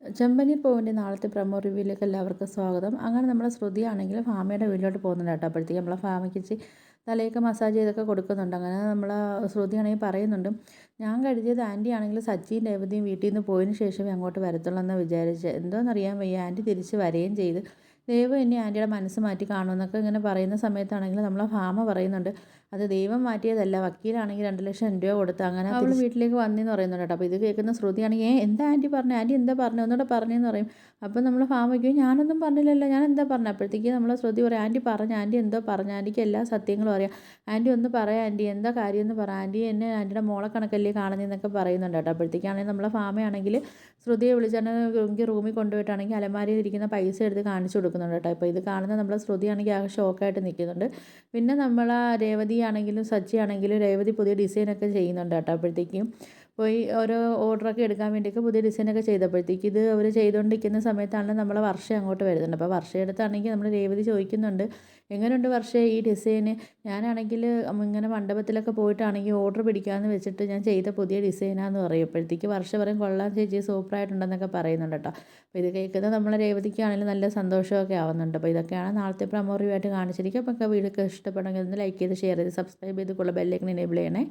ചെമ്പനി പൂവിൻ്റെ നാളത്തെ പ്രൊമോ റിവ്യൂയിലേക്ക് എല്ലാവർക്കും സ്വാഗതം. അങ്ങനെ നമ്മുടെ ശ്രുതിയാണെങ്കിൽ ഫാമയുടെ വീട്ടിലോട്ട് പോകുന്നുണ്ട് കേട്ടോ. അപ്പോഴത്തേക്കും നമ്മളെ ഫാമയ്ക്ക് തലയൊക്കെ മസാജ് ചെയ്തൊക്കെ കൊടുക്കുന്നുണ്ട്. അങ്ങനെ നമ്മളെ ശ്രുതിയാണെങ്കിൽ പറയുന്നുണ്ട്, ഞാൻ കരുതിയത് ആൻറ്റി ആണെങ്കിൽ സച്ചിയും രേവതിയും വീട്ടിൽ നിന്ന് പോയതിന് ശേഷമേ അങ്ങോട്ട് വരത്തുള്ളൂ എന്ന് വിചാരിച്ച്. എന്തോന്നറിയാൻ വയ്യ, ആൻറ്റി തിരിച്ച് വരികയും ചെയ്ത്. ദൈവം ഇനി ആൻറ്റിയുടെ മനസ്സ് മാറ്റി കാണുമെന്നൊക്കെ ഇങ്ങനെ പറയുന്ന സമയത്താണെങ്കിൽ നമ്മളെ ഫാമ പറയുന്നുണ്ട്, അത് ദൈവം മാറ്റിയതല്ല, വക്കീലാണെങ്കിൽ 2,00,000 രൂപ കൊടുത്ത് അങ്ങനെ അവൾ വീട്ടിലേക്ക് വന്നെന്ന് പറയുന്നുണ്ട് കേട്ടോ. അപ്പോൾ ഇത് കേൾക്കുന്ന ശ്രുതിയാണെങ്കിൽ എന്താ ആൻറ്റി പറഞ്ഞു, ആൻറ്റി എന്താ പറഞ്ഞു, ഒന്നുകൂടെ പറഞ്ഞതെന്ന് പറയും. അപ്പോൾ നമ്മൾ ഫാമയ്ക്കും ഞാനൊന്നും പറഞ്ഞില്ലല്ലോ, ഞാൻ എന്താ പറഞ്ഞു. അപ്പോഴത്തേക്ക് നമ്മൾ ശ്രുതി പറയും, ആൻറ്റി പറഞ്ഞു, ആൻറ്റി എന്തോ പറഞ്ഞു, ആൻറ്റിക്ക് എല്ലാ സത്യങ്ങളും അറിയാം, ആൻറ്റി ഒന്ന് പറയാം, ആൻറ്റി എന്താ കാര്യമെന്ന് പറ, ആൻറ്റി എന്നെ ആൻറ്റിയുടെ മോളെ കണക്കല്ലേ കാണുന്നതെന്നൊക്കെ പറയുന്നുണ്ട് കേട്ടോ. അപ്പോഴത്തേക്കാണെങ്കിൽ നമ്മളെ ഫാമയാണെങ്കിൽ ശ്രുതിയെ വിളിച്ചാണ് എനിക്ക് റൂമിൽ കൊണ്ടുപോയിട്ടാണെങ്കിൽ അലമാരിയിൽ ഇരിക്കുന്ന പൈസ എടുത്ത് കാണിച്ചു കൊടുക്കുന്നുണ്ട് കേട്ടോ. ഇപ്പോൾ ഇത് കാണുന്ന നമ്മളെ ശ്രുതിയാണെങ്കിൽ ആകെ ഷോക്കായിട്ട് നിൽക്കുന്നുണ്ട്. പിന്നെ നമ്മളെ രേവതി ആണെങ്കിലും സച്ചി ആണെങ്കിലും രേവതി പുതിയ ഡിസൈനൊക്കെ ചെയ്യുന്നുണ്ട് കേട്ടോ. അപ്പോഴത്തേക്കും പോയി ഓരോ ഓർഡറൊക്കെ എടുക്കാൻ വേണ്ടിയൊക്കെ പുതിയ ഡിസൈനൊക്കെ ചെയ്തപ്പോഴത്തേക്ക് ഇത് അവർ ചെയ്തുകൊണ്ടിരിക്കുന്ന സമയത്താണ് നമ്മളെ വർഷ അങ്ങോട്ട് വരുന്നുണ്ട്. അപ്പോൾ വർഷയെടുത്താണെങ്കിൽ നമ്മൾ രേവതി ചോദിക്കുന്നുണ്ട്, എങ്ങനെയുണ്ട് വർഷേ ഈ ഡിസൈന്, ഞാനാണെങ്കിൽ ഇങ്ങനെ മണ്ഡപത്തിലൊക്കെ പോയിട്ടാണെങ്കിൽ ഓർഡർ പിടിക്കാമെന്ന് വെച്ചിട്ട് ഞാൻ ചെയ്ത പുതിയ ഡിസൈനാന്ന് പറയുമ്പോഴത്തേക്ക് വർഷ പറയും, കൊള്ളാം ചേച്ചി, സൂപ്പറായിട്ടുണ്ടെന്നൊക്കെ പറയുന്നുണ്ട് കേട്ടോ. അപ്പോൾ ഇത് കേൾക്കുന്നത് നമ്മളെ രേവതിക്കാണെങ്കിലും നല്ല സന്തോഷമൊക്കെ ആവുന്നുണ്ട്. അപ്പോൾ ഇതൊക്കെയാണ് നാളത്തെ പ്രൊമോ റിവ്യൂ ആയിട്ട് കാണിച്ചിരിക്കുക. അപ്പോൾ വീഡിയോ ഒക്കെ ഇഷ്ടപ്പെടുമെങ്കിൽ ഒന്ന് ലൈക്ക് ചെയ്ത് ഷെയർ ചെയ്ത് സബ്സ്ക്രൈബ് ചെയ്ത് ബെല്ലൈക്കൺ എനേബിൾ ചെയ്യണേ.